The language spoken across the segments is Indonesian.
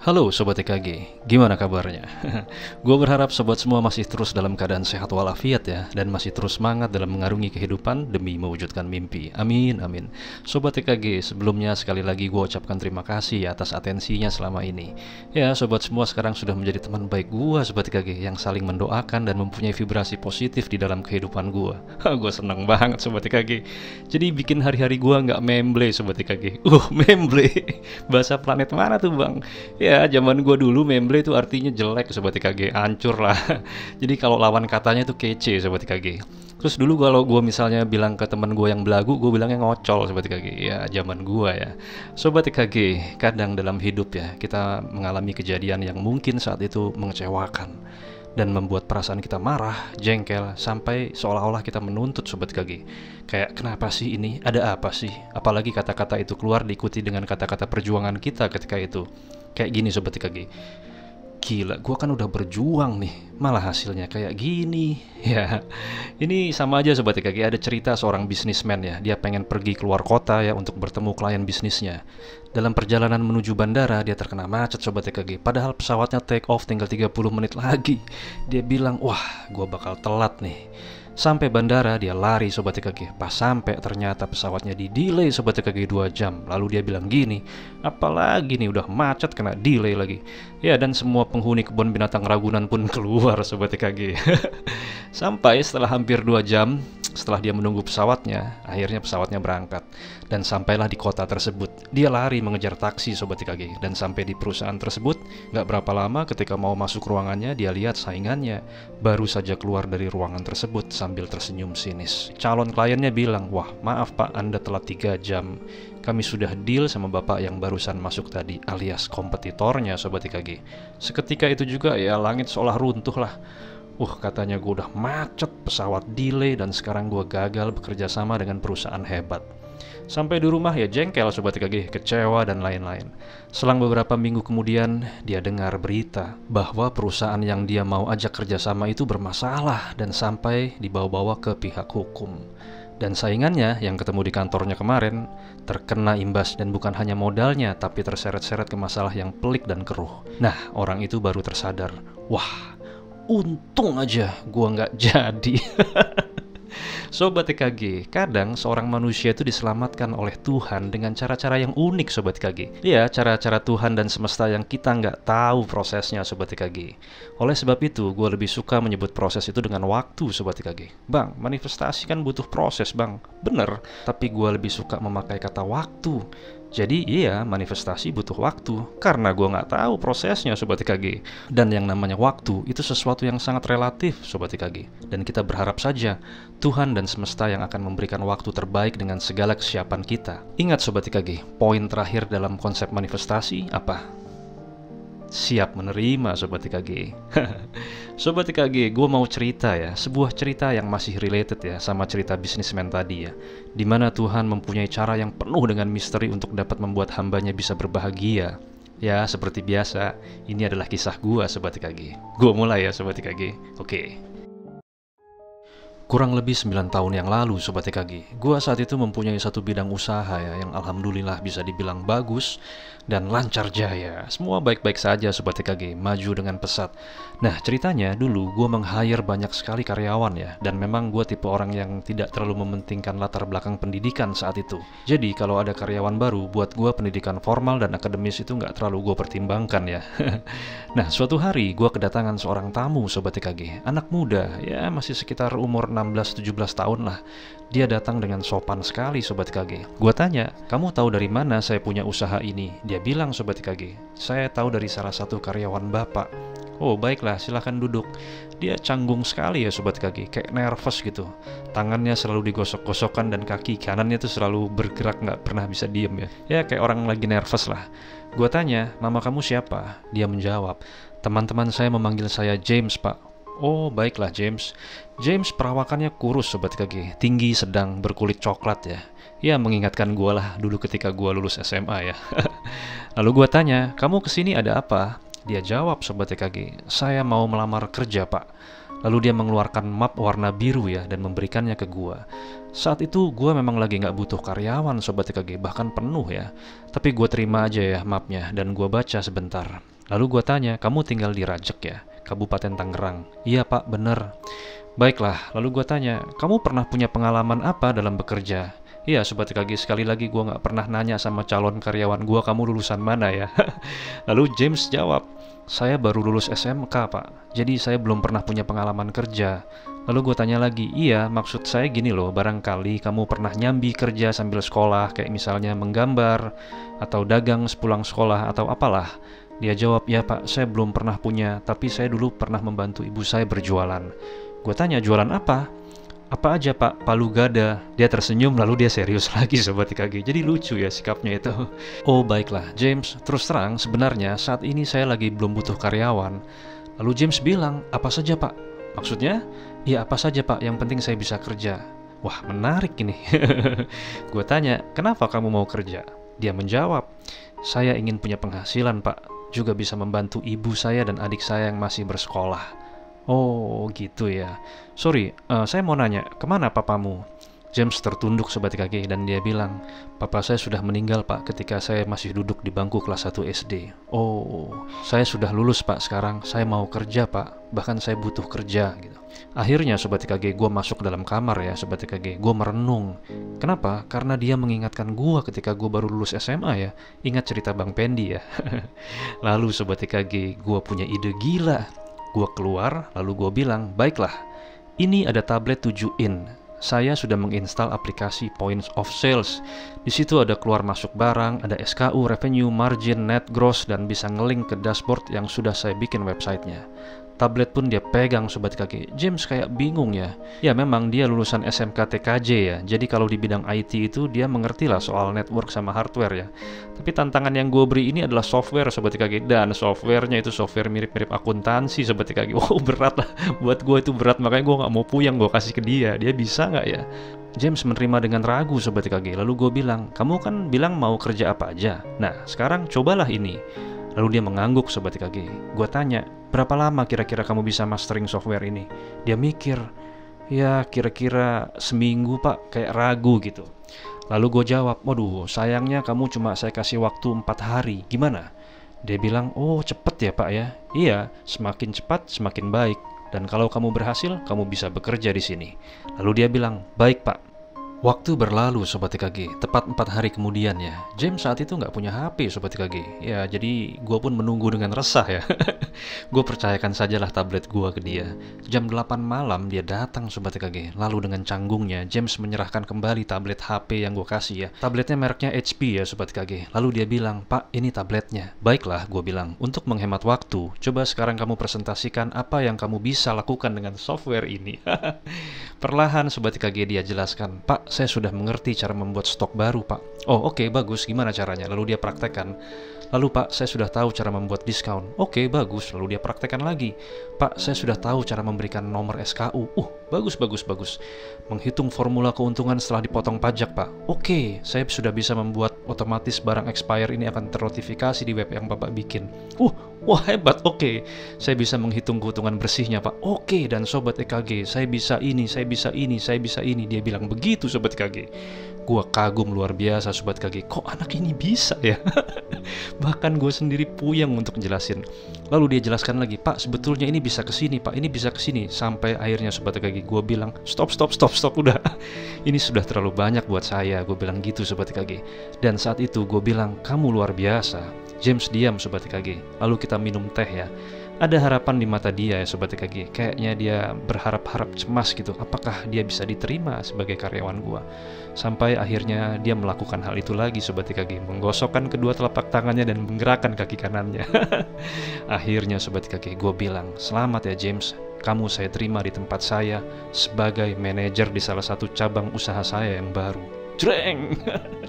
Halo Sobat TKG, gimana kabarnya? Gue berharap sobat semua masih terus dalam keadaan sehat walafiat ya, dan masih terus semangat dalam mengarungi kehidupan demi mewujudkan mimpi. Amin, amin. Sobat TKG, sebelumnya sekali lagi gue ucapkan terima kasih atas atensinya selama ini. Ya, sobat semua sekarang sudah menjadi teman baik gue, Sobat TKG, yang saling mendoakan dan mempunyai vibrasi positif di dalam kehidupan gue. Gue seneng banget Sobat TKG. Jadi bikin hari-hari gue nggak memble Sobat TKG. Memble. Bahasa planet mana tuh bang? Ya, zaman gua dulu memble itu artinya jelek Sobat TKG, hancur lah. Jadi kalau lawan katanya itu kece Sobat TKG. Terus dulu kalau gua misalnya bilang ke teman gua yang belagu, gua bilangnya ngocol Sobat TKG. Ya, zaman gua ya. Sobat TKG, kadang dalam hidup ya, kita mengalami kejadian yang mungkin saat itu mengecewakan dan membuat perasaan kita marah, jengkel, sampai seolah-olah kita menuntut Sobat TKG. Kayak kenapa sih ini? Ada apa sih? Apalagi kata-kata itu keluar diikuti dengan kata-kata perjuangan kita ketika itu. Kayak gini Sobat TKG, gila gue kan udah berjuang nih, malah hasilnya kayak gini. Ya, ini sama aja Sobat TKG. Ada cerita seorang bisnismen ya, dia pengen pergi keluar kota ya untuk bertemu klien bisnisnya. Dalam perjalanan menuju bandara dia terkena macet Sobat TKG, padahal pesawatnya take off tinggal 30 menit lagi. Dia bilang, wah gue bakal telat nih. Sampai bandara dia lari Sobat TKG. Pas sampai ternyata pesawatnya di delay Sobat TKG 2 jam. Lalu dia bilang gini, apalagi nih udah macet kena delay lagi. Ya, dan semua penghuni kebun binatang Ragunan pun keluar Sobat TKG. Sampai setelah hampir 2 jam setelah dia menunggu pesawatnya, akhirnya pesawatnya berangkat. Dan sampailah di kota tersebut. Dia lari mengejar taksi Sobat TKG. Dan sampai di perusahaan tersebut, gak berapa lama ketika mau masuk ruangannya, dia lihat saingannya baru saja keluar dari ruangan tersebut sambil tersenyum sinis. Calon kliennya bilang, wah maaf pak, Anda telat 3 jam. Kami sudah deal sama bapak yang barusan masuk tadi, alias kompetitornya Sobat TKG. Seketika itu juga ya langit seolah runtuh lah. Katanya gue udah macet, pesawat delay, dan sekarang gue gagal bekerja sama dengan perusahaan hebat. Sampai di rumah ya jengkel Sobat TKG, kecewa dan lain-lain. Selang beberapa minggu kemudian dia dengar berita bahwa perusahaan yang dia mau ajak kerjasama itu bermasalah dan sampai dibawa-bawa ke pihak hukum. Dan saingannya yang ketemu di kantornya kemarin terkena imbas, dan bukan hanya modalnya tapi terseret-seret ke masalah yang pelik dan keruh. Nah, orang itu baru tersadar, wah untung aja gua nggak jadi. Sobat TKG, kadang seorang manusia itu diselamatkan oleh Tuhan dengan cara-cara yang unik Sobat TKG. Ya, cara-cara Tuhan dan semesta yang kita nggak tahu prosesnya Sobat TKG. Oleh sebab itu, gue lebih suka menyebut proses itu dengan waktu Sobat TKG. Bang, manifestasi kan butuh proses bang. Bener, tapi gue lebih suka memakai kata waktu. Jadi iya, manifestasi butuh waktu karena gue nggak tahu prosesnya Sobat TKG. Dan yang namanya waktu itu sesuatu yang sangat relatif Sobat TKG. Dan kita berharap saja Tuhan dan semesta yang akan memberikan waktu terbaik dengan segala kesiapan kita. Ingat Sobat TKG, poin terakhir dalam konsep manifestasi apa? Siap menerima Sobat TKG. Sobat TKG, gue mau cerita ya, sebuah cerita yang masih related ya sama cerita bisnismen tadi ya, dimana Tuhan mempunyai cara yang penuh dengan misteri untuk dapat membuat hambanya bisa berbahagia. Ya, seperti biasa, ini adalah kisah gue Sobat TKG. Gue mulai ya Sobat TKG. Oke. Kurang lebih 9 tahun yang lalu Sobat TKG, gua saat itu mempunyai satu bidang usaha ya, yang alhamdulillah bisa dibilang bagus dan lancar jaya. Semua baik-baik saja Sobat TKG, maju dengan pesat. Nah ceritanya dulu gua meng-hire banyak sekali karyawan ya, dan memang gua tipe orang yang tidak terlalu mementingkan latar belakang pendidikan saat itu. Jadi kalau ada karyawan baru, buat gua pendidikan formal dan akademis itu nggak terlalu gua pertimbangkan ya. Nah suatu hari gua kedatangan seorang tamu Sobat TKG, anak muda ya, masih sekitar umur 16-17 tahun lah. Dia datang dengan sopan sekali Sobat TKG. Gua tanya, kamu tahu dari mana saya punya usaha ini? Dia bilang Sobat TKG, saya tahu dari salah satu karyawan bapak. Oh baiklah, silahkan duduk. Dia canggung sekali ya Sobat TKG, kayak nervous gitu. Tangannya selalu digosok-gosokkan dan kaki kanannya tuh selalu bergerak, nggak pernah bisa diem ya. Ya kayak orang lagi nervous lah. Gua tanya, nama kamu siapa? Dia menjawab, teman-teman saya memanggil saya James pak. Oh baiklah James. James perawakannya kurus Sobat TKG, tinggi sedang berkulit coklat ya. Ya mengingatkan gue lah dulu ketika gue lulus SMA ya. Lalu gue tanya, kamu kesini ada apa? Dia jawab Sobat TKG, saya mau melamar kerja pak. Lalu dia mengeluarkan map warna biru ya dan memberikannya ke gua. Saat itu gua memang lagi nggak butuh karyawan Sobat TKG, bahkan penuh ya. Tapi gua terima aja ya mapnya dan gua baca sebentar. Lalu gua tanya, kamu tinggal di Rajek ya, Kabupaten Tangerang? Iya Pak, bener. Baiklah, lalu gua tanya, kamu pernah punya pengalaman apa dalam bekerja? Iya Sobat TKG, sekali lagi gua nggak pernah nanya sama calon karyawan gua kamu lulusan mana ya. Lalu James jawab, saya baru lulus SMK Pak, jadi saya belum pernah punya pengalaman kerja. Lalu gue tanya lagi, iya maksud saya gini loh, barangkali kamu pernah nyambi kerja sambil sekolah, kayak misalnya menggambar, atau dagang sepulang sekolah, atau apalah. Dia jawab, ya Pak, saya belum pernah punya, tapi saya dulu pernah membantu ibu saya berjualan. Gue tanya, jualan apa? Apa aja Pak? Palu gada. Dia tersenyum lalu dia serius lagi Sobat TKG. Jadi lucu ya sikapnya itu. Oh baiklah James, terus terang sebenarnya saat ini saya lagi belum butuh karyawan. Lalu James bilang, apa saja Pak? Maksudnya? Ya apa saja Pak, yang penting saya bisa kerja. Wah menarik ini. Gue tanya, kenapa kamu mau kerja? Dia menjawab, saya ingin punya penghasilan Pak, juga bisa membantu ibu saya dan adik saya yang masih bersekolah. Oh gitu ya. Sorry, saya mau nanya, kemana papamu? James tertunduk Sobat TKG dan dia bilang, papa saya sudah meninggal Pak ketika saya masih duduk di bangku kelas 1 SD. Oh, saya sudah lulus Pak sekarang, saya mau kerja Pak, bahkan saya butuh kerja gitu. Akhirnya Sobat TKG, gue masuk ke dalam kamar ya Sobat TKG, gue merenung. Kenapa? Karena dia mengingatkan gue ketika gue baru lulus SMA ya. Ingat cerita Bang Pendi ya. Lalu Sobat TKG, gue punya ide gila. Gue keluar, lalu gue bilang, baiklah, ini ada tablet 7 in. Saya sudah menginstal aplikasi Points of Sales. Di situ ada keluar masuk barang, ada SKU, revenue, margin, net gross, dan bisa ngelink ke dashboard yang sudah saya bikin websitenya. Tablet pun dia pegang Sobat TKG. James kayak bingung ya. Ya memang dia lulusan SMK TKJ ya. Jadi kalau di bidang IT itu dia mengerti lah soal network sama hardware ya. Tapi tantangan yang gue beri ini adalah software Sobat TKG. Dan softwarenya itu software mirip-mirip akuntansi Sobat TKG. Wow berat lah. Buat gue itu berat, makanya gue gak mau puyang gue kasih ke dia. Dia bisa gak ya? James menerima dengan ragu Sobat TKG. Lalu gue bilang, kamu kan bilang mau kerja apa aja. Nah sekarang cobalah ini. Lalu dia mengangguk Sobat TKG. Gue tanya, berapa lama kira-kira kamu bisa mastering software ini? Dia mikir, ya kira-kira seminggu Pak, kayak ragu gitu. Lalu gue jawab, waduh sayangnya kamu cuma saya kasih waktu 4 hari, gimana? Dia bilang, oh cepet ya Pak ya? Iya, semakin cepat semakin baik. Dan kalau kamu berhasil, kamu bisa bekerja di sini. Lalu dia bilang, baik Pak. Waktu berlalu Sobat TKG, tepat 4 hari kemudian ya. James saat itu nggak punya HP Sobat TKG. Ya jadi gue pun menunggu dengan resah ya. Gue percayakan sajalah tablet gue ke dia. Jam 8 malam dia datang Sobat TKG. Lalu dengan canggungnya James menyerahkan kembali tablet HP yang gue kasih ya. Tabletnya mereknya HP ya Sobat TKG. Lalu dia bilang, Pak ini tabletnya. Baiklah gue bilang, untuk menghemat waktu, coba sekarang kamu presentasikan apa yang kamu bisa lakukan dengan software ini. Perlahan Sobat TKG dia jelaskan, Pak saya sudah mengerti cara membuat stok baru Pak. Oh oke, bagus, gimana caranya? Lalu dia praktekkan. Lalu Pak saya sudah tahu cara membuat diskon. Oke bagus, lalu dia praktekkan lagi. Pak saya sudah tahu cara memberikan nomor SKU. Bagus. Menghitung formula keuntungan setelah dipotong pajak Pak. Oke, saya sudah bisa membuat otomatis barang expire ini akan ternotifikasi di web yang Bapak bikin. Wah hebat, oke. Saya bisa menghitung keuntungan bersihnya Pak. Oke, dan Sobat EKG, saya bisa ini. Dia bilang begitu Sobat EKG. Gua kagum luar biasa Sobat EKG. Kok anak ini bisa ya? Bahkan gue sendiri puyeng untuk jelasin. Lalu dia jelaskan lagi, Pak sebetulnya ini bisa kesini Pak, ini bisa kesini. Sampai akhirnya Sobat EKG gue bilang, stop udah. Ini sudah terlalu banyak buat saya. Gue bilang gitu Sobat EKG. Dan saat itu gue bilang, kamu luar biasa. James diam Sobat EKG. Lalu kita minum teh ya. Ada harapan di mata dia ya Sobat EKG. Kayaknya dia berharap-harap cemas gitu. Apakah dia bisa diterima sebagai karyawan gua? Sampai akhirnya dia melakukan hal itu lagi Sobat EKG. Menggosokkan kedua telapak tangannya dan menggerakkan kaki kanannya. Akhirnya Sobat EKG gua bilang, selamat ya James. Kamu saya terima di tempat saya sebagai manajer di salah satu cabang usaha saya yang baru. Jreng.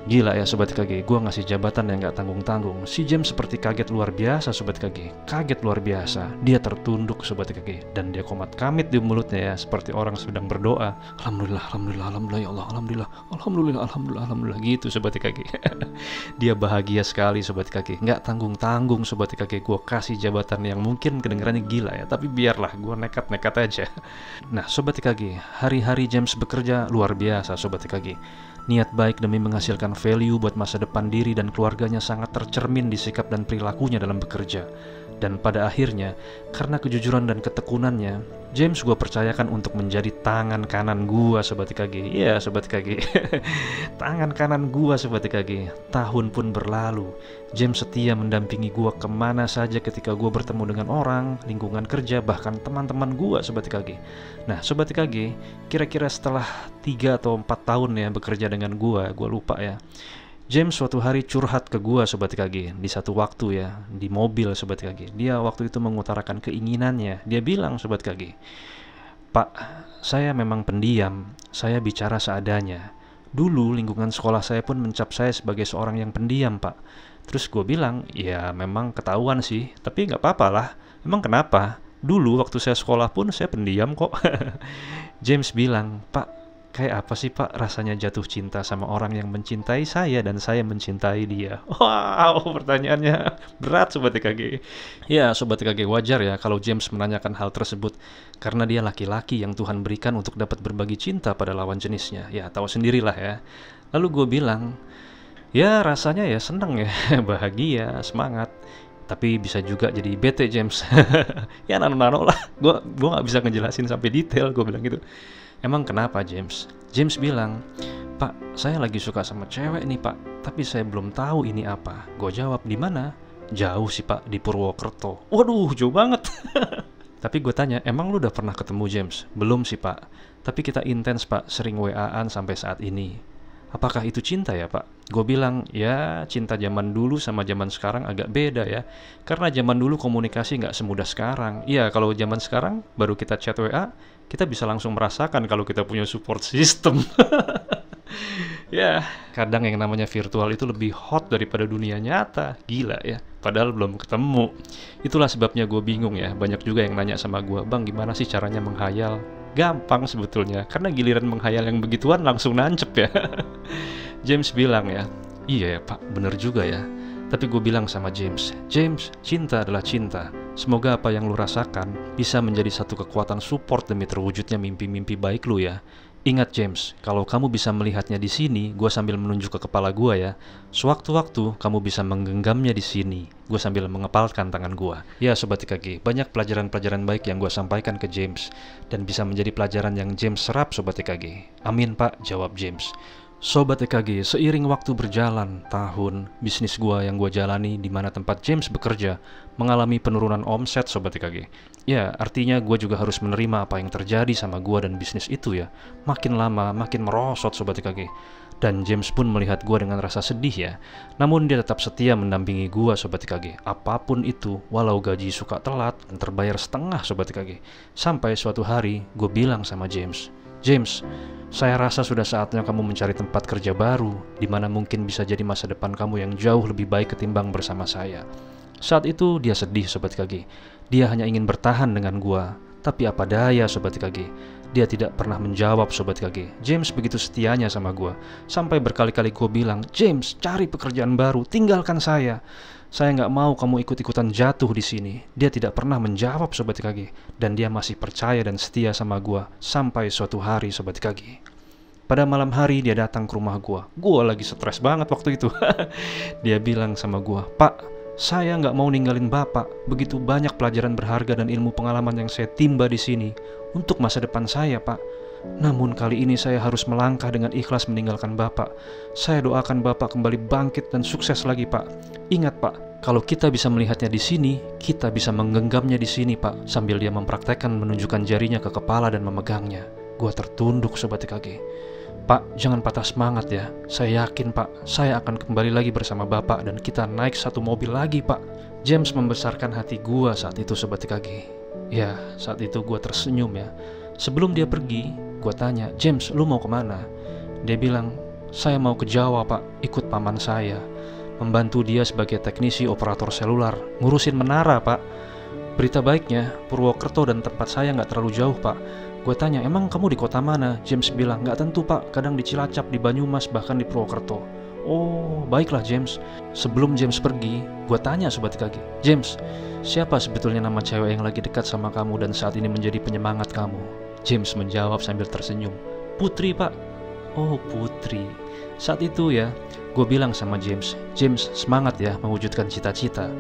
Gila ya Sobat KG, gue ngasih jabatan yang gak tanggung-tanggung. Si James seperti kaget luar biasa Sobat KG. Kaget luar biasa. Dia tertunduk Sobat KG. Dan dia komat kamit di mulutnya ya, seperti orang sedang berdoa. Alhamdulillah, alhamdulillah, alhamdulillah ya Allah, alhamdulillah, alhamdulillah, alhamdulillah, alhamdulillah, gitu Sobat KG. Dia bahagia sekali Sobat KG. Gak tanggung-tanggung Sobat KG. Gue kasih jabatan yang mungkin kedengarannya gila ya, tapi biarlah, gue nekat-nekat aja. Nah Sobat KG, hari-hari James bekerja luar biasa Sobat KG. Niat baik demi menghasilkan value buat masa depan diri dan keluarganya sangat tercermin di sikap dan perilakunya dalam bekerja. Dan pada akhirnya, karena kejujuran dan ketekunannya, James gue percayakan untuk menjadi tangan kanan gue Sobat KG. Iya Sobat KG. Tangan kanan gue Sobat KG. Tahun pun berlalu, James setia mendampingi gue kemana saja ketika gue bertemu dengan orang, lingkungan kerja, bahkan teman-teman gue Sobat KG. Nah Sobat KG, kira-kira setelah 3 atau 4 tahun ya bekerja dengan gue lupa ya, James suatu hari curhat ke gua Sobat KG. Di satu waktu ya, di mobil Sobat KG. Dia waktu itu mengutarakan keinginannya. Dia bilang Sobat KG, "Pak, saya memang pendiam. Saya bicara seadanya. Dulu lingkungan sekolah saya pun mencap saya sebagai seorang yang pendiam, Pak." Terus gue bilang, "Ya memang ketahuan sih, tapi nggak apa-apa lah. Emang kenapa? Dulu waktu saya sekolah pun saya pendiam kok." James bilang, "Pak, kayak apa sih Pak rasanya jatuh cinta sama orang yang mencintai saya dan saya mencintai dia?" Wow, pertanyaannya berat Sobat KG. Ya Sobat KG, wajar ya kalau James menanyakan hal tersebut, karena dia laki-laki yang Tuhan berikan untuk dapat berbagi cinta pada lawan jenisnya. Ya tahu sendirilah ya. Lalu gue bilang, ya rasanya ya seneng ya, bahagia, semangat. Tapi bisa juga jadi bete James. Ya nano-nano lah. Gue gak bisa ngejelasin sampai detail, gue bilang gitu. "Emang kenapa James?" James bilang, "Pak, saya lagi suka sama cewek nih Pak, tapi saya belum tahu ini apa." Gue jawab, "Di mana?" "Jauh sih Pak, di Purwokerto." Waduh, jauh banget. Tapi gue tanya, "Emang lu udah pernah ketemu James?" "Belum sih Pak, tapi kita intens Pak, sering WA-an sampai saat ini." "Apakah itu cinta ya Pak?" Gue bilang, ya cinta zaman dulu sama zaman sekarang agak beda ya. Karena zaman dulu komunikasi nggak semudah sekarang. Iya, kalau zaman sekarang baru kita chat WA, kita bisa langsung merasakan kalau kita punya support system. Ya, kadang yang namanya virtual itu lebih hot daripada dunia nyata. Gila ya, padahal belum ketemu. Itulah sebabnya gue bingung ya. Banyak juga yang nanya sama gue, "Bang, gimana sih caranya menghayal?" Gampang sebetulnya, karena giliran menghayal yang begituan langsung nancep ya. James bilang ya, "Iya ya Pak, bener juga ya." Tapi gue bilang sama James, "James, cinta adalah cinta. Semoga apa yang lu rasakan bisa menjadi satu kekuatan support demi terwujudnya mimpi-mimpi baik lu ya. Ingat James, kalau kamu bisa melihatnya di sini," gue sambil menunjuk ke kepala gue ya, "sewaktu-waktu kamu bisa menggenggamnya di sini." Gue sambil mengepalkan tangan gue. Ya Sobat KG, banyak pelajaran-pelajaran baik yang gue sampaikan ke James, dan bisa menjadi pelajaran yang James serap Sobat KG. "Amin Pak," jawab James. Sobat EKG, seiring waktu berjalan, tahun, bisnis gua yang gua jalani di mana tempat James bekerja mengalami penurunan omset Sobat EKG. Ya, artinya gua juga harus menerima apa yang terjadi sama gua dan bisnis itu ya. Makin lama, makin merosot Sobat EKG. Dan James pun melihat gua dengan rasa sedih ya. Namun dia tetap setia mendampingi gua Sobat EKG. Apapun itu, walau gaji suka telat dan terbayar setengah Sobat EKG. Sampai suatu hari, gua bilang sama James, "James, saya rasa sudah saatnya kamu mencari tempat kerja baru, di mana mungkin bisa jadi masa depan kamu yang jauh lebih baik ketimbang bersama saya." Saat itu dia sedih Sobat KG. Dia hanya ingin bertahan dengan gua. Tapi apa daya Sobat KG, dia tidak pernah menjawab Sobat KG. James begitu setianya sama gua. Sampai berkali-kali gua bilang, "James, cari pekerjaan baru, tinggalkan saya. Saya nggak mau kamu ikut-ikutan jatuh di sini." Dia tidak pernah menjawab Sobat KG. Dan dia masih percaya dan setia sama gua. Sampai suatu hari Sobat KG. Pada malam hari dia datang ke rumah gua. Gua lagi stres banget waktu itu. Dia bilang sama gua, "Pak, saya nggak mau ninggalin Bapak. Begitu banyak pelajaran berharga dan ilmu pengalaman yang saya timba di sini untuk masa depan saya, Pak. Namun kali ini saya harus melangkah dengan ikhlas meninggalkan Bapak. Saya doakan Bapak kembali bangkit dan sukses lagi, Pak. Ingat, Pak, kalau kita bisa melihatnya di sini, kita bisa menggenggamnya di sini, Pak." Sambil dia mempraktekkan menunjukkan jarinya ke kepala dan memegangnya. Gua tertunduk Sobat TKG. "Pak, jangan patah semangat ya. Saya yakin Pak, saya akan kembali lagi bersama Bapak dan kita naik satu mobil lagi Pak." James membesarkan hati gua saat itu Sobat TKG. Ya, saat itu gua tersenyum ya. Sebelum dia pergi, gua tanya, "James, lu mau kemana?" Dia bilang, Saya mau ke Jawa Pak, ikut paman saya, membantu dia sebagai teknisi operator selular, ngurusin menara Pak. Berita baiknya, Purwokerto dan tempat saya nggak terlalu jauh Pak. Gue tanya, emang kamu di kota mana? James bilang, nggak tentu Pak, kadang di Cilacap, di Banyumas, bahkan di Purwokerto. Oh, baiklah James. Sebelum James pergi, gue tanya Sobat Kaki, James, siapa sebetulnya nama cewek yang lagi dekat sama kamu dan saat ini menjadi penyemangat kamu? James menjawab sambil tersenyum, Putri Pak. Oh Putri. Saat itu ya, gue bilang sama James, James semangat ya mewujudkan cita-cita.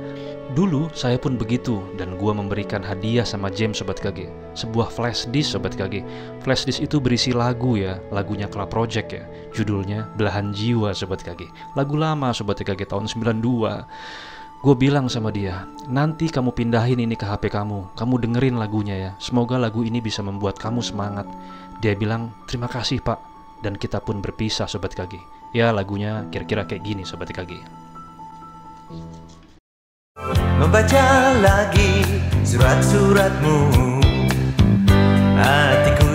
Dulu saya pun begitu, dan gue memberikan hadiah sama James Sobat KG, sebuah flash disk Sobat KG. Flash disk itu berisi lagu ya, lagunya Club Project ya, judulnya Belahan Jiwa Sobat KG. Lagu lama Sobat KG tahun 92. Gue bilang sama dia, nanti kamu pindahin ini ke HP kamu dengerin lagunya ya, semoga lagu ini bisa membuat kamu semangat. Dia bilang, terima kasih Pak, dan kita pun berpisah Sobat KG. Ya lagunya kira-kira kayak gini Sobat KG. Membaca lagi surat-suratmu, hatiku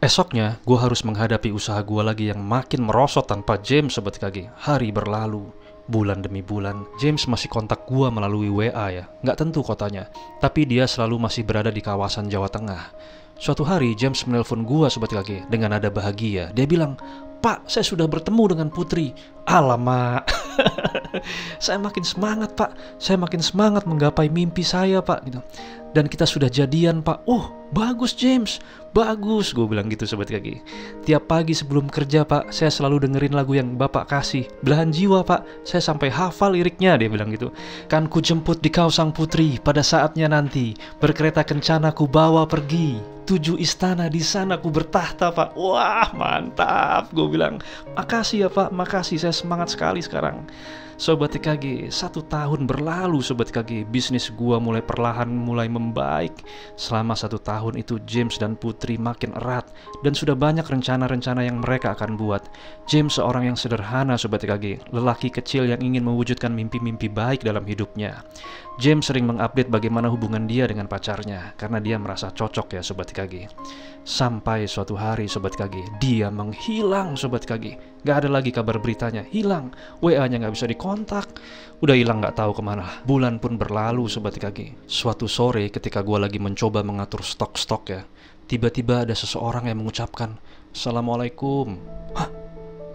Esoknya, gue harus menghadapi usaha gue lagi yang makin merosot tanpa James Sobat KG. Hari berlalu, bulan demi bulan, James masih kontak gue melalui WA ya, nggak tentu kotanya, tapi dia selalu masih berada di kawasan Jawa Tengah. Suatu hari, James menelpon gue Sobat KG dengan nada bahagia. Dia bilang, Pak, saya sudah bertemu dengan Putri. Alamak. Saya makin semangat Pak, saya makin semangat menggapai mimpi saya Pak gitu. Dan kita sudah jadian Pak. Oh bagus James, bagus, gue bilang gitu Sobat Kaki. Tiap pagi sebelum kerja Pak, saya selalu dengerin lagu yang Bapak kasih, Belahan Jiwa Pak, saya sampai hafal liriknya. Dia bilang gitu. Kan ku jemput di kau sang putri, pada saatnya nanti berkereta kencana ku bawa pergi, 7 istana di sana ku bertahta Pak. Wah mantap, gue bilang. Makasih ya Pak, makasih, saya semangat sekali sekarang. Sobat TKG, 1 tahun berlalu Sobat TKG, bisnis gua mulai perlahan mulai membaik. Selama 1 tahun itu James dan Putri makin erat, dan sudah banyak rencana-rencana yang mereka akan buat. James seorang yang sederhana Sobat TKG, lelaki kecil yang ingin mewujudkan mimpi-mimpi baik dalam hidupnya. James sering mengupdate bagaimana hubungan dia dengan pacarnya, karena dia merasa cocok ya Sobat TKG. Sampai suatu hari Sobat KG, dia menghilang Sobat KG. Gak ada lagi kabar beritanya, hilang. WA-nya gak bisa dikontak, udah hilang gak tahu kemana. Bulan pun berlalu Sobat KG. Suatu sore ketika gue lagi mencoba mengatur stok-stok ya, tiba-tiba ada seseorang yang mengucapkan, Assalamualaikum. Hah?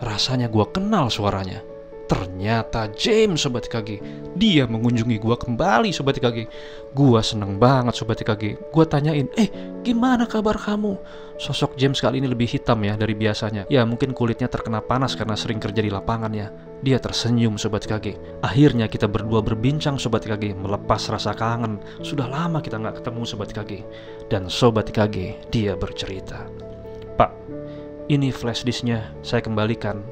Rasanya gue kenal suaranya. Ternyata James Sobat KG. Dia mengunjungi gua kembali Sobat KG. Gua seneng banget Sobat KG. Gua tanyain, gimana kabar kamu? Sosok James kali ini lebih hitam ya dari biasanya. Ya mungkin kulitnya terkena panas karena sering kerja di lapangan ya. Dia tersenyum Sobat KG. Akhirnya kita berdua berbincang Sobat KG, melepas rasa kangen. Sudah lama kita gak ketemu Sobat KG. Dan Sobat KG, dia bercerita, Pak, ini flash disknya saya kembalikan.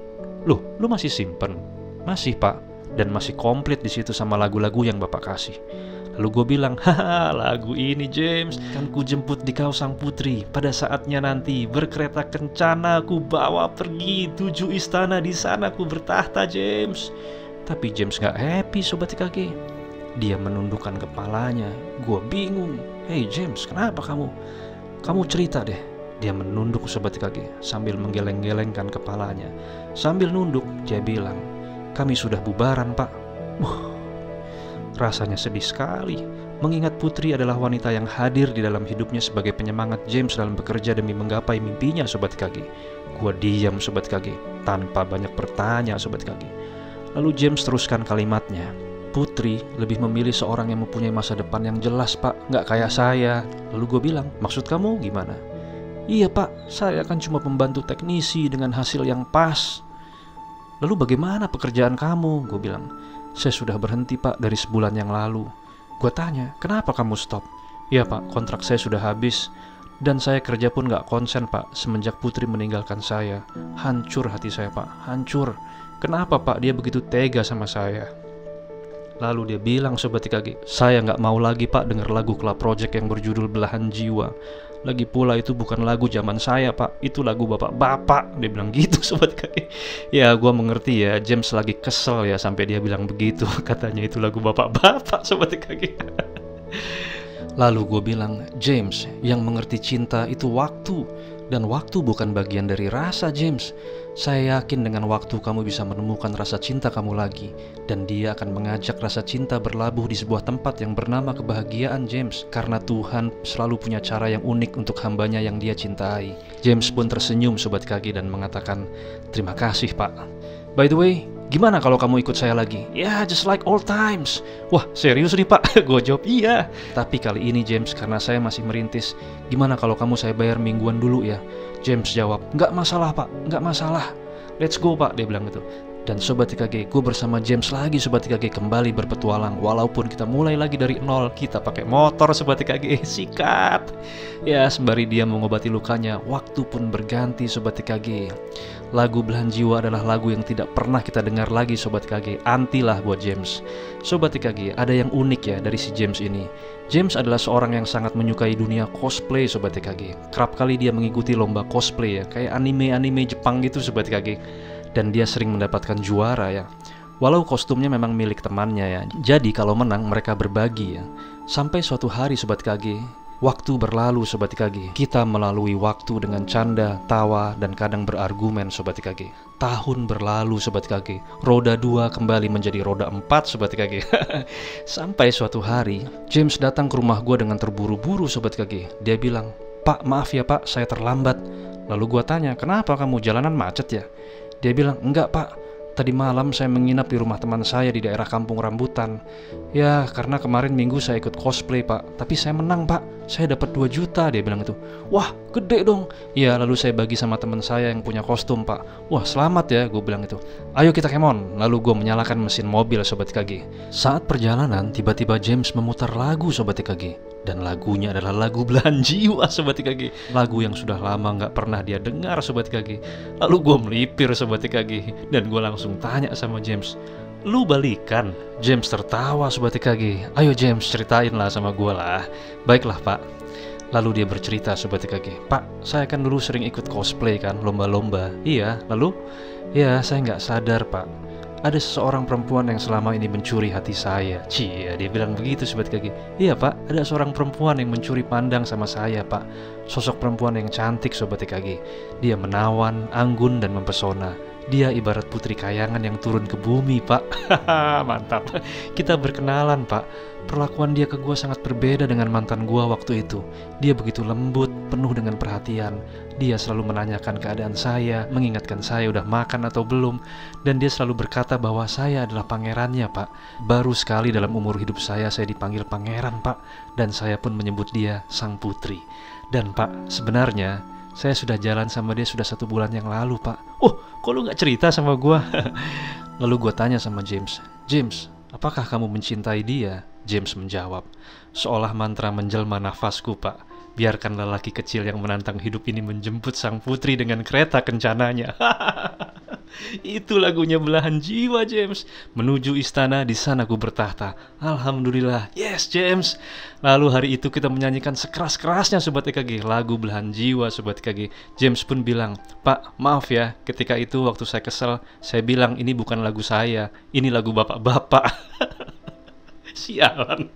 Loh, lu masih simpen? Masih Pak, dan masih komplit di situ sama lagu-lagu yang Bapak kasih. Lalu gue bilang, haha, lagu ini James, kan ku jemput di kau sang putri, pada saatnya nanti berkereta kencana ku bawa pergi, 7 istana di sana ku bertahta James. Tapi James gak happy Sobat TKG. Dia menundukkan kepalanya. Gue bingung. Hey James, kenapa kamu? Kamu cerita deh. Dia menunduk Sobat TKG sambil menggeleng-gelengkan kepalanya. Sambil nunduk, dia bilang, kami sudah bubaran Pak. Rasanya sedih sekali, mengingat Putri adalah wanita yang hadir di dalam hidupnya sebagai penyemangat James dalam bekerja demi menggapai mimpinya Sobat KG. Gua diam Sobat KG, tanpa banyak bertanya Sobat KG. Lalu James teruskan kalimatnya, Putri lebih memilih seorang yang mempunyai masa depan yang jelas Pak, nggak kayak saya. Lalu gue bilang, maksud kamu gimana? Iya Pak, saya akan cuma pembantu teknisi dengan hasil yang pas. Lalu bagaimana pekerjaan kamu? Gue bilang, saya sudah berhenti Pak dari sebulan yang lalu. Gue tanya, kenapa kamu stop? Iya Pak, kontrak saya sudah habis. Dan saya kerja pun gak konsen Pak, semenjak Putri meninggalkan saya. Hancur hati saya Pak, hancur. Kenapa Pak dia begitu tega sama saya? Lalu dia bilang Sobat TKG, saya gak mau lagi Pak denger lagu Club Project yang berjudul Belahan Jiwa. Lagi pula itu bukan lagu zaman saya Pak, itu lagu bapak-bapak. Dia bilang gitu Sobat KG. Ya gua mengerti ya, James lagi kesel ya sampai dia bilang begitu. Katanya itu lagu bapak-bapak Sobat KG. Lalu gue bilang, James, yang mengerti cinta itu waktu. Dan waktu bukan bagian dari rasa, James. Saya yakin dengan waktu kamu bisa menemukan rasa cinta kamu lagi. Dan dia akan mengajak rasa cinta berlabuh di sebuah tempat yang bernama kebahagiaan, James. Karena Tuhan selalu punya cara yang unik untuk hambanya yang dia cintai. James pun tersenyum Sobat KG dan mengatakan, terima kasih Pak. By the way, gimana kalau kamu ikut saya lagi? Ya, just like old times. Wah, serius nih Pak? Gue jawab iya. Tapi kali ini James, karena saya masih merintis, gimana kalau kamu saya bayar mingguan dulu ya? James jawab, nggak masalah Pak, nggak masalah. Let's go Pak, dia bilang gitu. Dan Sobat TKG, gue bersama James lagi Sobat TKG kembali berpetualang. Walaupun kita mulai lagi dari nol, kita pakai motor Sobat TKG, sikat. Ya, sembari dia mengobati lukanya, waktu pun berganti Sobat TKG. Lagu Belahan Jiwa adalah lagu yang tidak pernah kita dengar lagi Sobat TKG. Antilah buat James. Sobat TKG, ada yang unik ya dari si James ini. James adalah seorang yang sangat menyukai dunia cosplay Sobat TKG. Kerap kali dia mengikuti lomba cosplay ya, kayak anime-anime Jepang gitu Sobat TKG. Dan dia sering mendapatkan juara ya. Walau kostumnya memang milik temannya ya. Jadi kalau menang mereka berbagi ya. Sampai suatu hari Sobat KG, waktu berlalu Sobat KG. Kita melalui waktu dengan canda, tawa, dan kadang berargumen Sobat KG. Tahun berlalu Sobat KG. Roda 2 kembali menjadi roda 4 Sobat KG. Sampai suatu hari James datang ke rumah gue dengan terburu-buru Sobat KG. Dia bilang, Pak maaf ya Pak, saya terlambat. Lalu gue tanya, kenapa kamu jalanan macet ya? Dia bilang, enggak Pak, tadi malam saya menginap di rumah teman saya di daerah Kampung Rambutan. Ya, karena kemarin minggu saya ikut cosplay Pak, tapi saya menang Pak, saya dapat 2 juta, dia bilang itu. Wah, gede dong. Ya, lalu saya bagi sama teman saya yang punya kostum Pak. Wah, selamat ya, gue bilang itu. Ayo kita kemon. Lalu gue menyalakan mesin mobil Sobat KG. Saat perjalanan, tiba-tiba James memutar lagu Sobat KG. Dan lagunya adalah lagu Belahan Jiwa Sobat TKG. Lagu yang sudah lama gak pernah dia dengar Sobat TKG. Lalu gue melipir Sobat TKG. Dan gue langsung tanya sama James, lu balikan? James tertawa Sobat TKG. Ayo James, ceritain lah sama gue lah. Baiklah Pak. Lalu dia bercerita Sobat TKG. Pak, saya kan dulu sering ikut cosplay kan, lomba-lomba. Iya, lalu? Ya, saya gak sadar Pak, ada seseorang perempuan yang selama ini mencuri hati saya. Cie, dia bilang begitu Sobat KG. Iya Pak, ada seorang perempuan yang mencuri pandang sama saya Pak. Sosok perempuan yang cantik Sobat KG. Dia menawan, anggun, dan mempesona. Dia ibarat putri kayangan yang turun ke bumi Pak. Mantap. Kita berkenalan Pak. Perlakuan dia ke gue sangat berbeda dengan mantan gue waktu itu. Dia begitu lembut, penuh dengan perhatian. Dia selalu menanyakan keadaan saya, mengingatkan saya udah makan atau belum. Dan dia selalu berkata bahwa saya adalah pangerannya Pak. Baru sekali dalam umur hidup saya dipanggil pangeran Pak. Dan saya pun menyebut dia sang putri. Dan Pak, sebenarnya saya sudah jalan sama dia sudah 1 bulan yang lalu Pak. Oh, kok lu gak cerita sama gue? Lalu gue tanya sama James, James, apakah kamu mencintai dia? James menjawab, seolah mantra menjelma nafasku Pak. Biarkan lelaki kecil yang menantang hidup ini menjemput sang putri dengan kereta kencananya. Itu lagunya Belahan Jiwa James. Menuju istana, di sana ku bertahta. Alhamdulillah. Yes James. Lalu hari itu kita menyanyikan sekeras-kerasnya Sobat EKG lagu Belahan Jiwa Sobat EKG. James pun bilang, Pak maaf ya, ketika itu waktu saya kesel, saya bilang ini bukan lagu saya, ini lagu bapak-bapak. Sialan.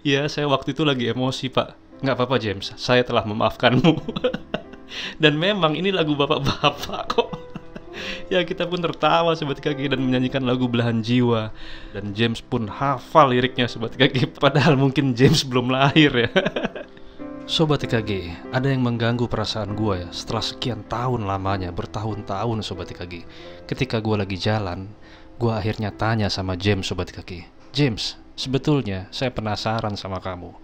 Ya, saya waktu itu lagi emosi Pak. Nggak apa-apa James, saya telah memaafkanmu. Dan memang ini lagu bapak-bapak kok. Ya, kita pun tertawa Sobat KG dan menyanyikan lagu Belahan Jiwa. Dan James pun hafal liriknya Sobat KG. Padahal mungkin James belum lahir ya. Sobat TKG, ada yang mengganggu perasaan gue ya. Setelah sekian tahun lamanya, bertahun-tahun Sobat TKG. Ketika gue lagi jalan, gue akhirnya tanya sama James Sobat TKG. James, sebetulnya saya penasaran sama kamu.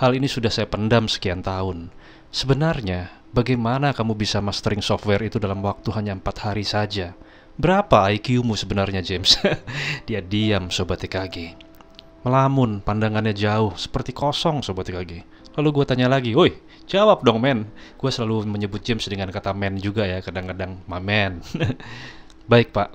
Hal ini sudah saya pendam sekian tahun. Sebenarnya, bagaimana kamu bisa mastering software itu dalam waktu hanya 4 hari saja? Berapa IQ-mu sebenarnya James? Dia diam Sobat TKG. Melamun, pandangannya jauh, seperti kosong Sobat TKG. Lalu gue tanya lagi, woi, jawab dong men. Gue selalu menyebut James dengan kata men juga ya, kadang-kadang my man. Baik Pak.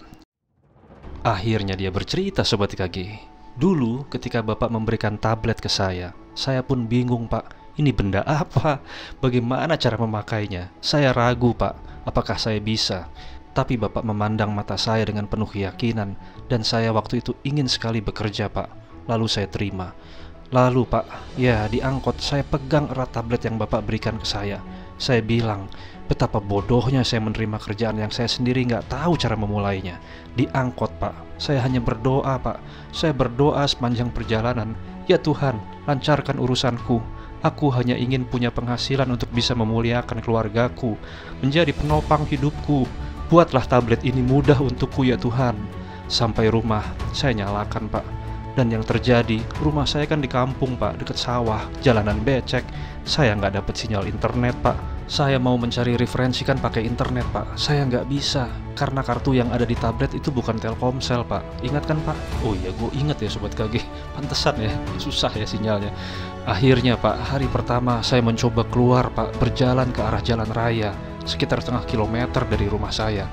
Akhirnya dia bercerita Sobat TKG. Dulu ketika Bapak memberikan tablet ke saya pun bingung Pak. Ini benda apa? Bagaimana cara memakainya? Saya ragu Pak, apakah saya bisa? Tapi Bapak memandang mata saya dengan penuh keyakinan. Dan saya waktu itu ingin sekali bekerja Pak. Lalu saya terima. Lalu Pak, ya di angkot saya pegang erat tablet yang Bapak berikan ke saya. Saya bilang, betapa bodohnya saya menerima kerjaan yang saya sendiri nggak tahu cara memulainya. Di angkot Pak, saya hanya berdoa Pak. Saya berdoa sepanjang perjalanan, ya Tuhan, lancarkan urusanku. Aku hanya ingin punya penghasilan untuk bisa memuliakan keluargaku, menjadi penopang hidupku. Buatlah tablet ini mudah untukku ya Tuhan. Sampai rumah, saya nyalakan Pak. Dan yang terjadi, rumah saya kan di kampung Pak, dekat sawah, jalanan becek. Saya nggak dapat sinyal internet Pak. Saya mau mencari referensi kan pakai internet Pak. Saya nggak bisa, karena kartu yang ada di tablet itu bukan Telkomsel Pak. Ingat kan Pak? Oh iya, gue ingat ya Sobat KG. Pantesan ya, susah ya sinyalnya. Akhirnya Pak, hari pertama saya mencoba keluar Pak, berjalan ke arah jalan raya, sekitar setengah kilometer dari rumah saya.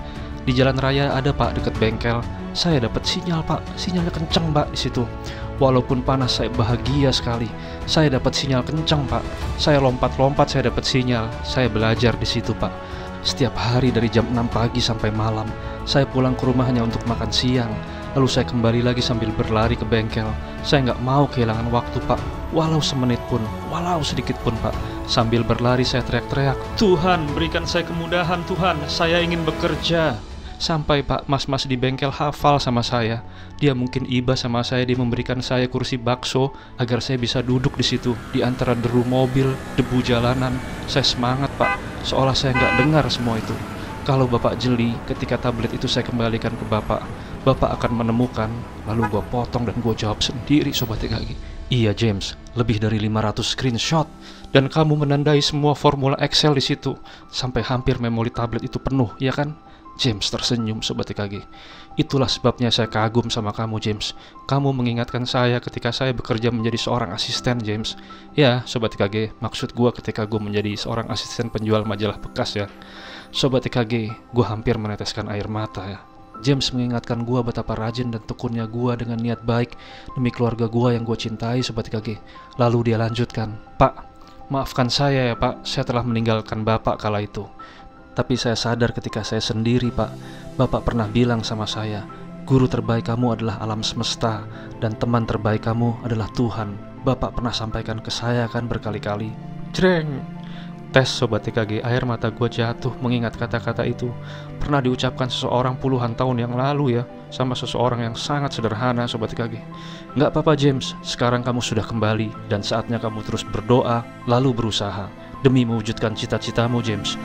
Di jalan raya ada Pak, dekat bengkel. Saya dapat sinyal Pak, sinyalnya kenceng Pak di situ. Walaupun panas saya bahagia sekali. Saya dapat sinyal kenceng Pak. Saya lompat-lompat saya dapat sinyal. Saya belajar di situ Pak. Setiap hari dari jam 6 pagi sampai malam. Saya pulang ke rumah hanya untuk makan siang. Lalu saya kembali lagi sambil berlari ke bengkel. Saya nggak mau kehilangan waktu Pak, walau semenit pun, walau sedikit pun Pak. Sambil berlari saya teriak-teriak, Tuhan berikan saya kemudahan Tuhan, saya ingin bekerja. Sampai Pak, mas-mas di bengkel hafal sama saya. Dia mungkin iba sama saya, dia memberikan saya kursi bakso agar saya bisa duduk di situ di antara deru mobil, debu jalanan. Saya semangat Pak, seolah saya nggak dengar semua itu. Kalau Bapak jeli, ketika tablet itu saya kembalikan ke Bapak, Bapak akan menemukan. Lalu gue potong dan gue jawab sendiri Sobat TKG. Iya James, lebih dari 500 screenshot. Dan kamu menandai semua formula Excel di situ sampai hampir memori tablet itu penuh, ya kan? James tersenyum Sobat TKG. Itulah sebabnya saya kagum sama kamu James. Kamu mengingatkan saya ketika saya bekerja menjadi seorang asisten James. Ya Sobat TKG, maksud gue ketika gue menjadi seorang asisten penjual majalah bekas ya. Sobat TKG, gue hampir meneteskan air mata ya. James mengingatkan gue betapa rajin dan tekunnya gue dengan niat baik demi keluarga gue yang gue cintai Sobat TKG. Lalu dia lanjutkan, Pak, maafkan saya ya Pak, saya telah meninggalkan Bapak kala itu. Tapi saya sadar ketika saya sendiri Pak, Bapak pernah bilang sama saya, guru terbaik kamu adalah alam semesta dan teman terbaik kamu adalah Tuhan. Bapak pernah sampaikan ke saya kan berkali-kali. Jreng! Tes Sobat TKG, air mata gue jatuh mengingat kata-kata itu. Pernah diucapkan seseorang puluhan tahun yang lalu ya, sama seseorang yang sangat sederhana Sobat TKG. Nggak apa-apa James, sekarang kamu sudah kembali dan saatnya kamu terus berdoa lalu berusaha demi mewujudkan cita-citamu James.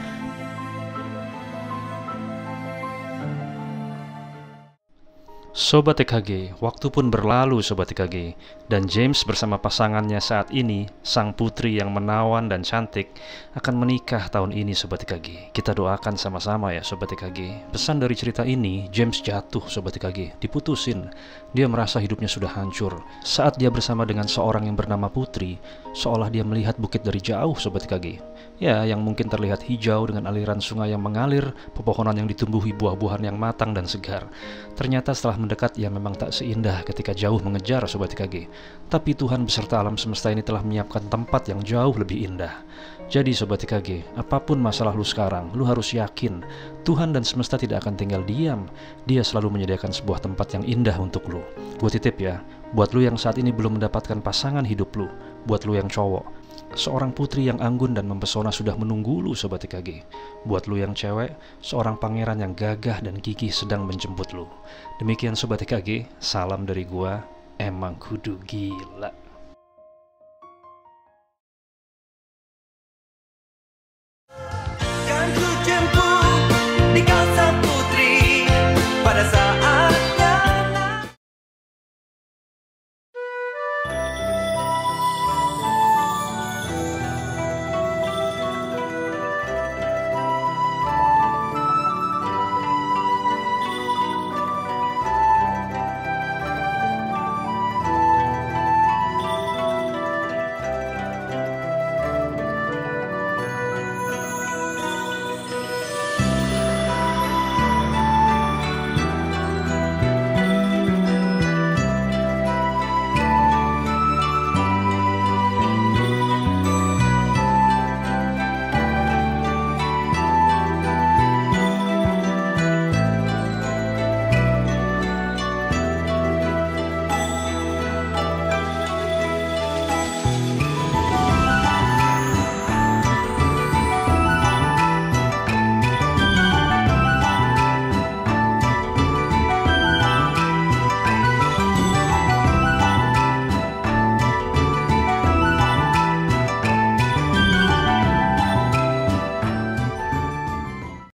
Sobat TKG, waktu pun berlalu Sobat TKG, dan James bersama pasangannya saat ini, sang putri yang menawan dan cantik, akan menikah tahun ini Sobat TKG. Kita doakan sama-sama ya Sobat TKG. Pesan dari cerita ini, James jatuh Sobat TKG, diputusin. Dia merasa hidupnya sudah hancur. Saat dia bersama dengan seorang yang bernama Putri, seolah dia melihat bukit dari jauh Sobat TKG. Ya, yang mungkin terlihat hijau dengan aliran sungai yang mengalir, pepohonan yang ditumbuhi buah-buahan yang matang dan segar. Ternyata setelah mendekat, ia memang tak seindah ketika jauh mengejar Sobat TKG. Tapi Tuhan beserta alam semesta ini telah menyiapkan tempat yang jauh lebih indah. Jadi Sobat TKG, apapun masalah lu sekarang, lu harus yakin Tuhan dan semesta tidak akan tinggal diam. Dia selalu menyediakan sebuah tempat yang indah untuk lu. Gue titip ya, buat lu yang saat ini belum mendapatkan pasangan hidup lu, buat lu yang cowok, seorang putri yang anggun dan mempesona sudah menunggu lu Sobat TKG. Buat lu yang cewek, seorang pangeran yang gagah dan gigih sedang menjemput lu. Demikian Sobat TKG, salam dari gua, emang kudu gila.